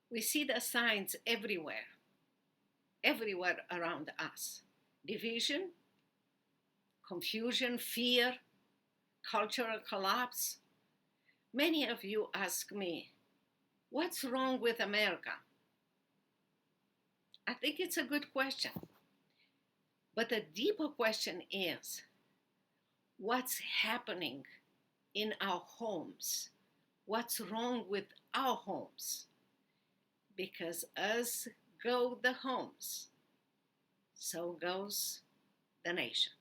We see the signs everywhere around us. Division, confusion, fear, cultural collapse. Many of you ask me, what's wrong with America? I think it's a good question. But the deeper question is, what's happening in our homes? What's wrong with our homes? Because as go the homes, so goes the nation.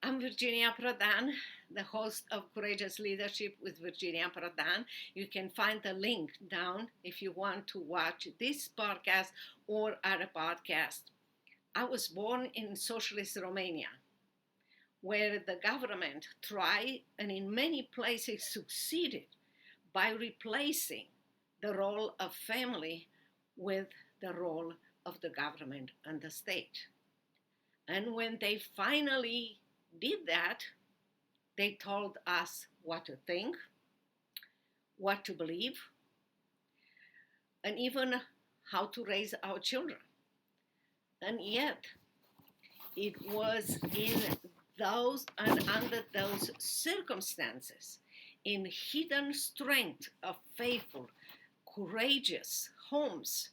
I'm Virginia Prodan, the host of Courageous Leadership with Virginia Prodan. You can find the link down if you want to watch this podcast or other podcast. I was born in socialist Romania, where the government tried and in many places succeeded by replacing the role of family with the role of the government and the state. And when they finally did that, they told us what to think, what to believe, and even how to raise our children. And yet, it was in those and under those circumstances, in hidden strength of faithful, courageous homes,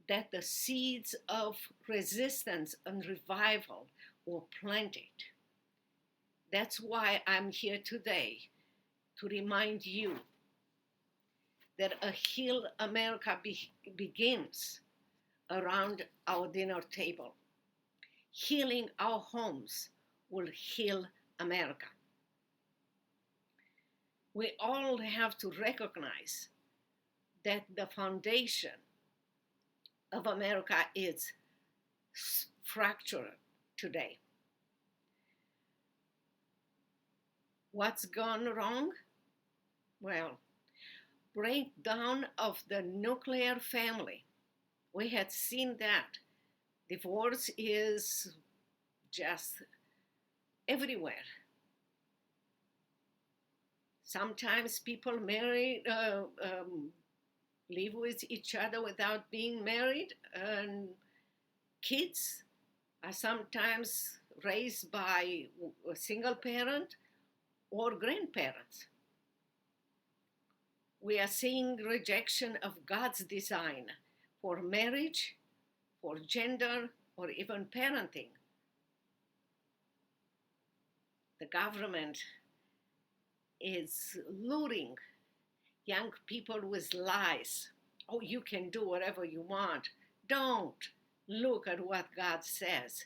that the seeds of resistance and revival were planted. That's why I'm here today, to remind you that a healed America begins around our dinner table. Healing our homes will heal America. We all have to recognize that the foundation of America is fractured today. What's gone wrong? Well, breakdown of the nuclear family. We had seen that. Divorce is just everywhere. Sometimes people live with each other without being married, and kids are sometimes raised by a single parent or grandparents. We are seeing rejection of God's design for marriage, for gender, or even parenting. The government is luring young people with lies. Oh, you can do whatever you want. Don't look at what God says.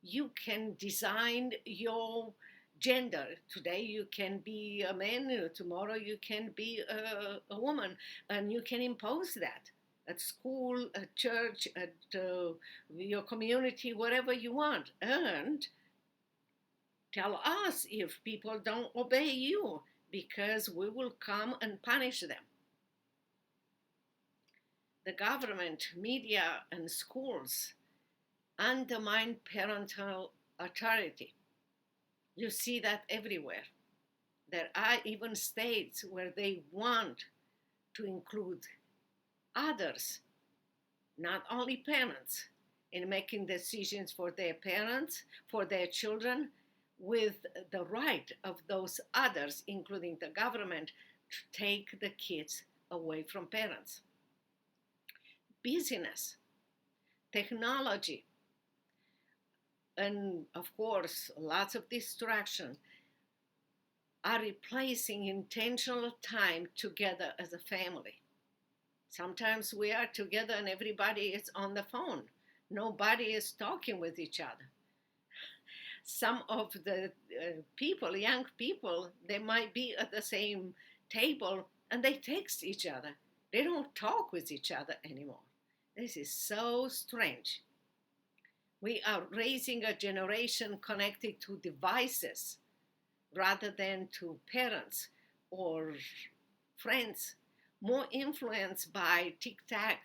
You can design your gender. Today you can be a man, tomorrow you can be a woman, and you can impose that at school, at church, at your community, whatever you want. And tell us if people don't obey you, because we will come and punish them. The government, media, and schools undermine parental authority. You see that everywhere. There are even states where they want to include others, not only parents, in making decisions for their parents, for their children, with the right of those others, including the government, to take the kids away from parents. Busyness, technology, and of course, lots of distraction are replacing intentional time together as a family. Sometimes we are together and everybody is on the phone. Nobody is talking with each other. Some of the people, young people, they might be at the same table and they text each other. They don't talk with each other anymore. This is so strange. We are raising a generation connected to devices rather than to parents or friends, more influenced by TikTok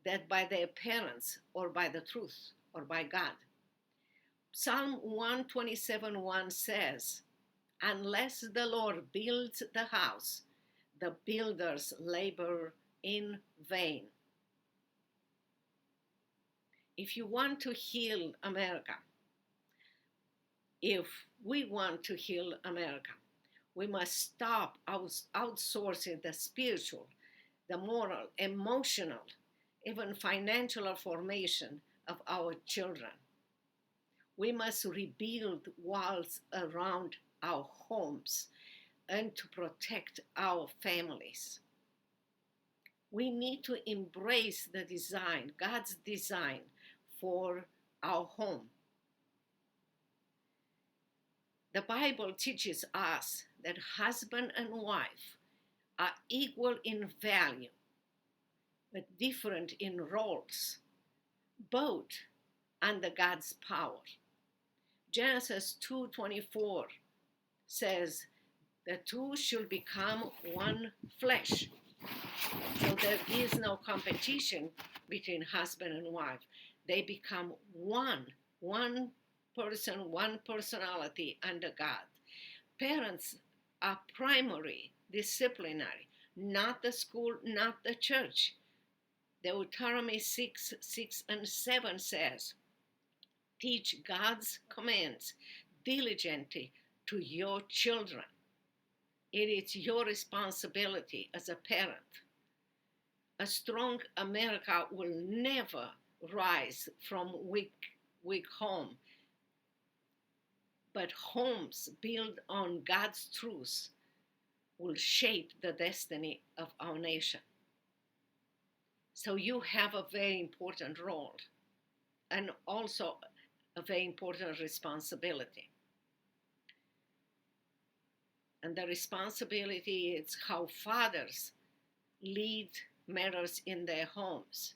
than by their parents or by the truth or by God. Psalm 127:1 says, "Unless the Lord builds the house, the builders labor in vain. If you want to heal America, if we want to heal America, we must stop outsourcing the spiritual, the moral, emotional, even financial formation of our children. We must rebuild walls around our homes and to protect our families. We need to embrace the design, God's design for our home. The Bible teaches us that husband and wife are equal in value, but different in roles, both under God's power. Genesis 2:24 says, the two should become one flesh. So there is no competition between husband and wife. They become one person, one personality under God. Parents are primary, disciplinary, not the school, not the church. Deuteronomy 6:6-7 says, teach God's commands diligently to your children. It is your responsibility as a parent. A strong America will never rise from weak home, but homes built on God's truth will shape the destiny of our nation. So you have a very important role and also a very important responsibility. And the responsibility is how fathers lead matters in their homes,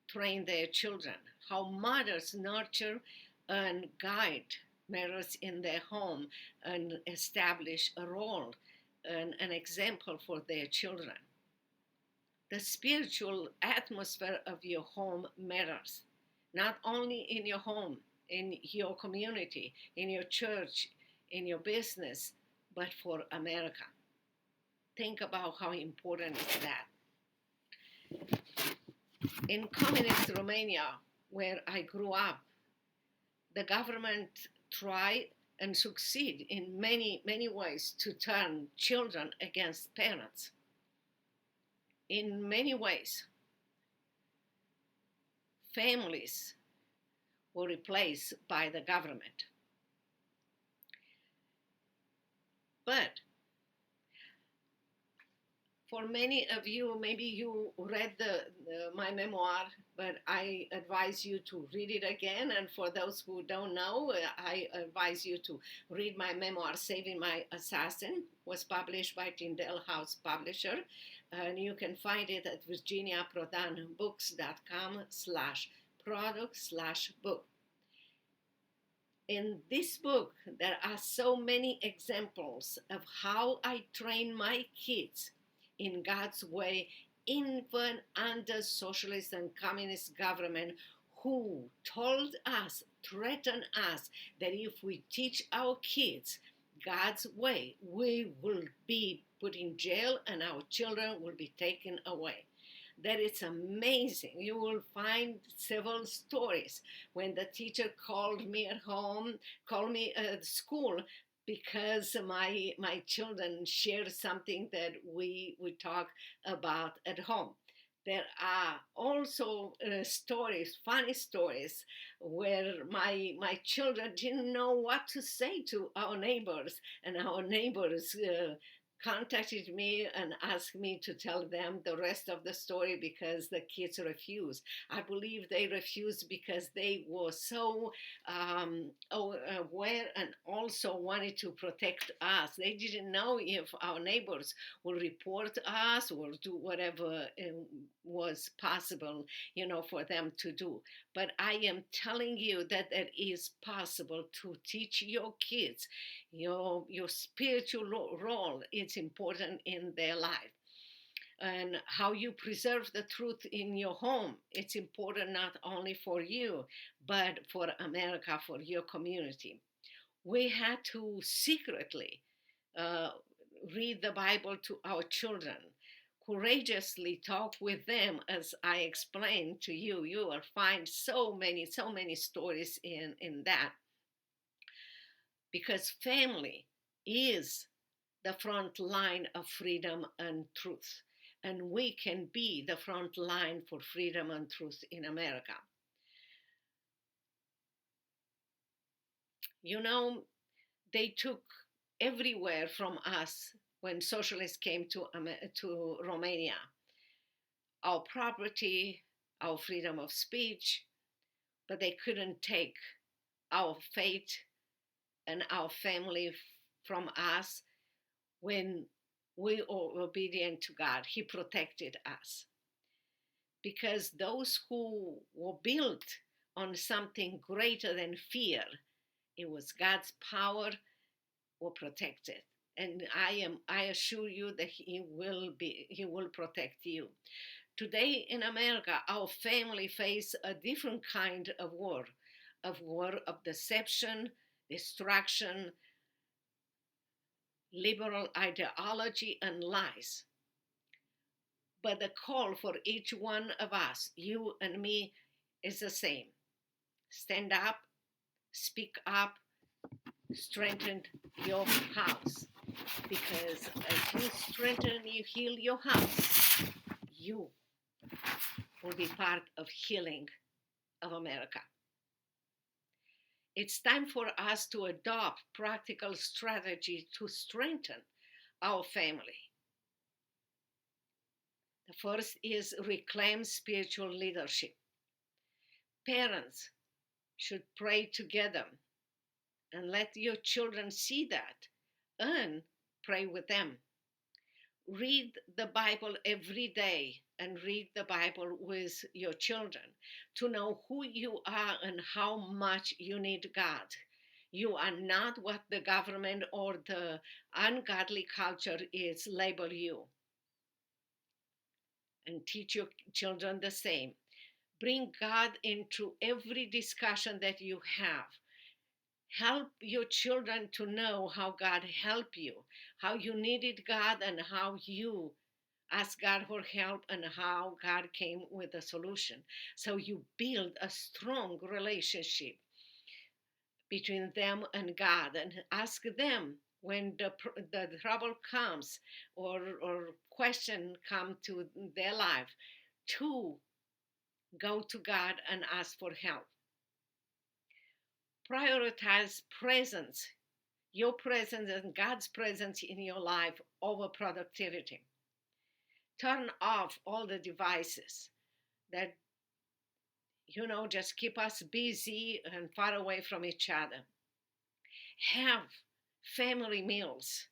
train their children, how mothers nurture and guide matters in their home and establish a role and an example for their children. The spiritual atmosphere of your home matters, not only in your home, in your community, in your church, in your business, but for America. Think about how important is that. In communist Romania, where I grew up, the government tried and succeed in many ways to turn children against parents. In many ways, families were replaced by the government. But for many of you, maybe you read my memoir, but I advise you to read it again. And for those who don't know, I advise you to read my memoir, Saving My Assassin. It was published by Tyndale House Publisher. And you can find it at virginiaprodanbooks.com/product/book. In this book, there are so many examples of how I train my kids in God's way, even under socialist and communist government who told us, threatened us, that if we teach our kids God's way, we will be put in jail and our children will be taken away. That is amazing. You will find several stories when the teacher called me at home, called me at school, because my children shared something that we talk about at home. There are also stories, funny stories, where my children didn't know what to say to our neighbors, and our neighbors contacted me and asked me to tell them the rest of the story because the kids refused. I believe they refused because they were so aware and also wanted to protect us. They didn't know if our neighbors will report us or do whatever was possible, for them to do. But I am telling you that it is possible to teach your kids your spiritual role. It's important in their life. And how you preserve the truth in your home. It's important not only for you, but for America, for your community. We had to secretly read the Bible to our children, courageously talk with them as I explained to you. You will find so many stories in that, because family is the front line of freedom and truth. And we can be the front line for freedom and truth in America. You know, they took everywhere from us when socialists came to Romania. Our property, our freedom of speech, but they couldn't take our faith and our family from us when we were obedient to God. He protected us. Because those who were built on something greater than fear, it was God's power, were protected. And I assure you that He will protect you. Today in America, our family face a different kind of war of deception, destruction, liberal ideology, and lies. But the call for each one of us, you and me, is the same. Stand up, speak up, strengthen your house. Because as you strengthen, you heal your house, you will be part of healing of America. It's time for us to adopt practical strategy to strengthen our family. The first is reclaim spiritual leadership. Parents should pray together and let your children see that and pray with them. Read the Bible every day and read the Bible with your children to know who you are and how much you need God. You are not what the government or the ungodly culture is label you. And teach your children the same. Bring God into every discussion that you have. Help your children to know how God helped you, how you needed God, and how you asked God for help, and how God came with a solution. So you build a strong relationship between them and God, and ask them when the trouble comes or question come to their life to go to God and ask for help. Prioritize presence, your presence and God's presence in your life over productivity. Turn off all the devices that, just keep us busy and far away from each other. Have family meals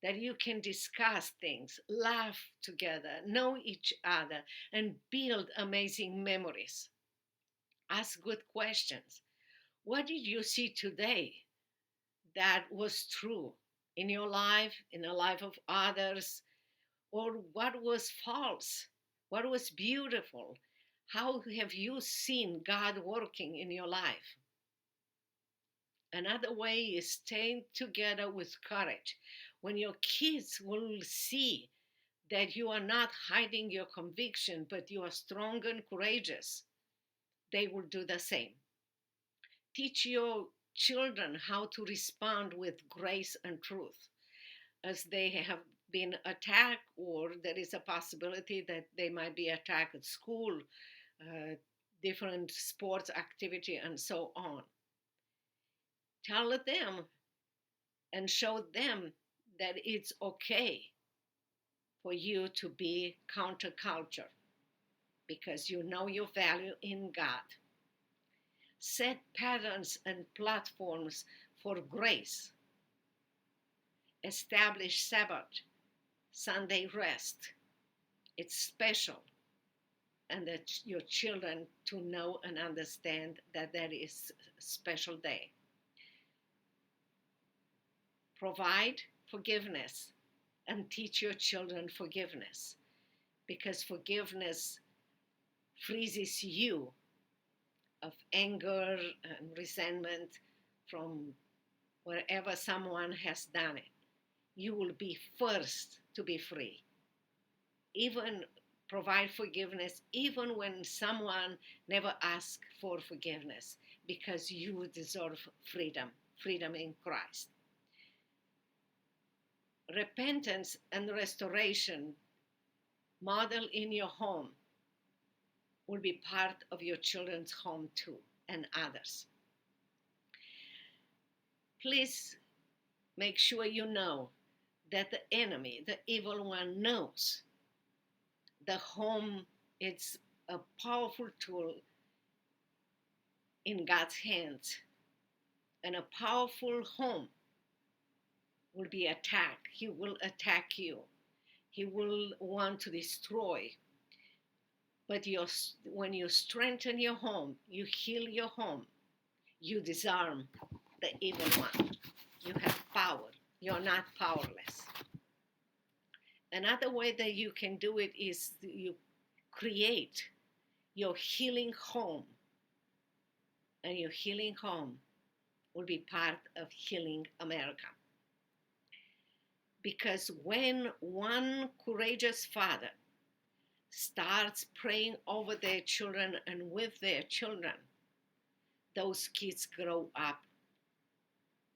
that you can discuss things, laugh together, know each other, and build amazing memories. Ask good questions. What did you see today that was true in your life, in the life of others? Or what was false? What was beautiful? How have you seen God working in your life? Another way is staying together with courage. When your kids will see that you are not hiding your conviction, but you are strong and courageous, they will do the same. Teach your children how to respond with grace and truth as they have been attacked, or there is a possibility that they might be attacked at school, different sports activity, and so on. Tell them and show them that it's okay for you to be counterculture because you know your value in God. Set patterns and platforms for grace. Establish Sabbath, Sunday rest. It's special. And that your children to know and understand that that is a special day. Provide forgiveness and teach your children forgiveness, because forgiveness frees you of anger and resentment from wherever someone has done it. you will be first to be free. Even provide forgiveness, even when someone never asks for forgiveness, because you deserve freedom, freedom in Christ. Repentance and restoration model in your home will be part of your children's home too, and others. Please make sure you know that the enemy, the evil one, knows the home is a powerful tool in God's hands, and a powerful home will be attacked. He will attack you. He will want to destroy. But when you strengthen your home, you heal your home, you disarm the evil one. You have power. You're not powerless. Another way that you can do it is you create your healing home. And your healing home will be part of healing America. Because when one courageous father starts praying over their children and with their children, those kids grow up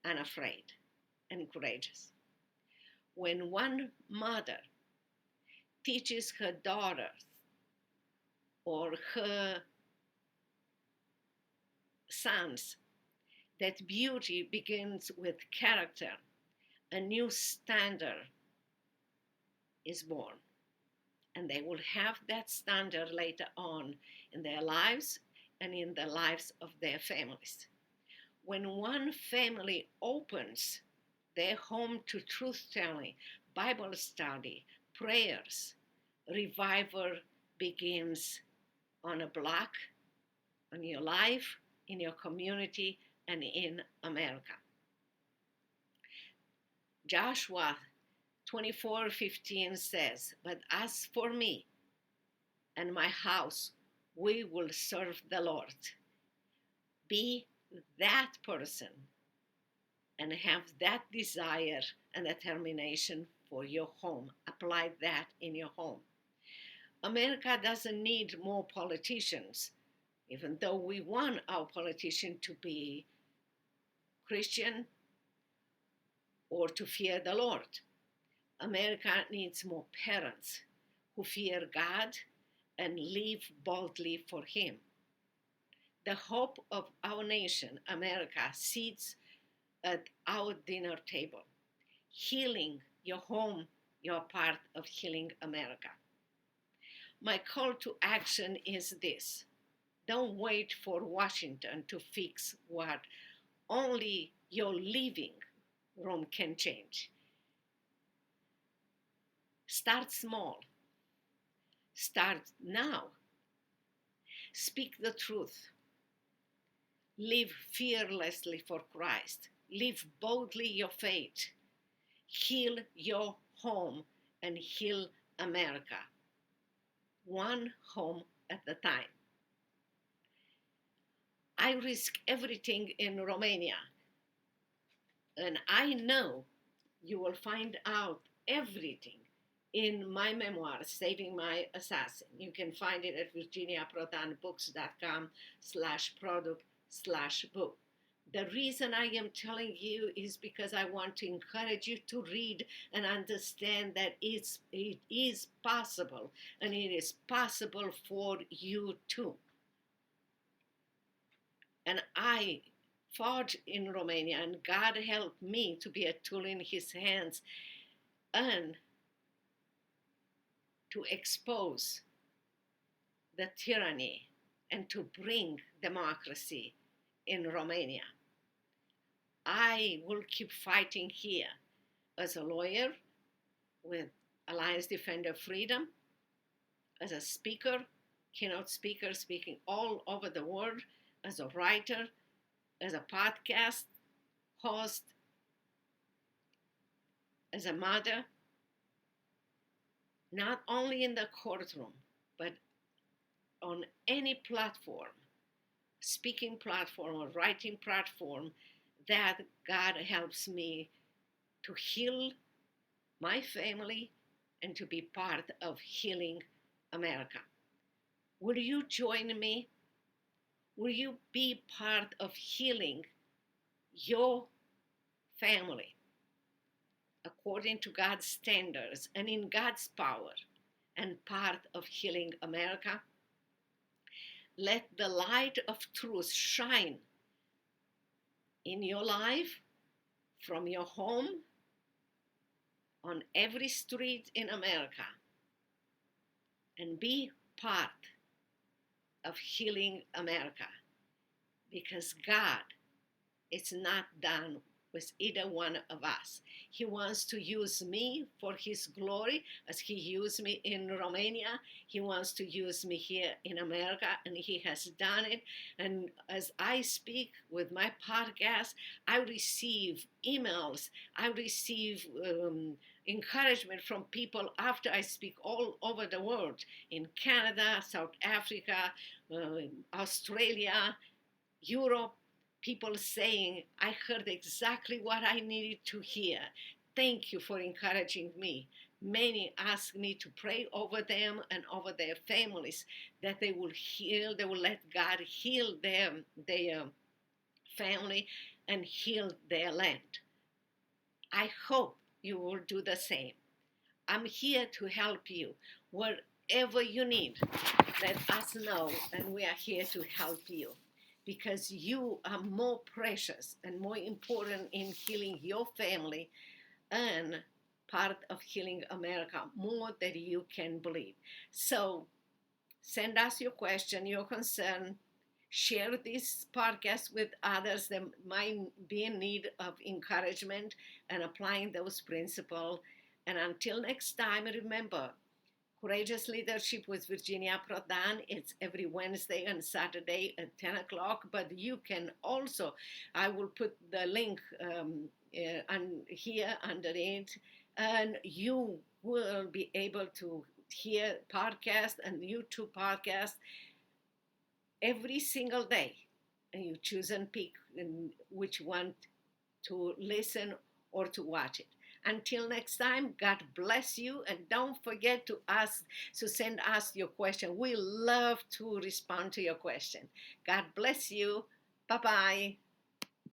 unafraid and courageous. When one mother teaches her daughters or her sons that beauty begins with character, a new standard is born. And they will have that standard later on in their lives and in the lives of their families. When one family opens their home to truth-telling, Bible study, prayers, revival begins on a block, on your life, in your community, and in America. Joshua 24:15 says, "But as for me and my house, we will serve the Lord." Be that person and have that desire and determination for your home. Apply that in your home. America doesn't need more politicians, even though we want our politician to be Christian or to fear the Lord. America needs more parents who fear God and live boldly for Him. The hope of our nation, America, sits at our dinner table. Healing your home, you're part of healing America. My call to action is this: don't wait for Washington to fix what only your living room can change. Start small. Start now. Speak the truth. Live fearlessly for Christ. Live boldly your faith. Heal your home and heal America. One home at a time. I risk everything in Romania. And I know you will find out everything in my memoir, Saving My Assassin. You can find it at virginiaprodanbooks.com/product/book. The reason I am telling you is because I want to encourage you to read and understand that it is possible, and it is possible for you too. And I fought in Romania, and God helped me to be a tool in His hands and to expose the tyranny and to bring democracy in Romania. I will keep fighting here as a lawyer with Alliance Defender Freedom, as a speaker, keynote speaker speaking all over the world, as a writer, as a podcast host, as a mother, not only in the courtroom, but on any platform, speaking platform or writing platform, that God helps me to heal my family, and to be part of healing America. Will you join me? Will you be part of healing your family according to God's standards and in God's power, and part of healing America? Let the light of truth shine in your life, from your home, on every street in America, and be part of healing America, because God is not done with either one of us. He wants to use me for his glory, as he used me in Romania. He wants to use me here in America, and he has done it. And as I speak with my podcast, I receive emails, I receive encouragement from people after I speak all over the world, in Canada, South Africa, Australia, Europe. People saying, I heard exactly what I needed to hear. Thank you for encouraging me. Many ask me to pray over them and over their families, that they will heal, they will let God heal their family and heal their land. I hope you will do the same. I'm here to help you. Whatever you need, let us know, and we are here to help you, because you are more precious and more important in healing your family and part of healing America, more than you can believe. So send us your question, your concern. Share this podcast with others that might be in need of encouragement and applying those principles. And until next time, remember, Courageous Leadership with Virginia Prodan. It's every Wednesday and Saturday at 10 o'clock. But you can also, I will put the link here under it, and you will be able to hear podcast and YouTube podcast every single day. And you choose and pick which one to listen or to watch it. Until next time, God bless you, and don't forget to send us your question. We love to respond to your question. God bless you. Bye-bye.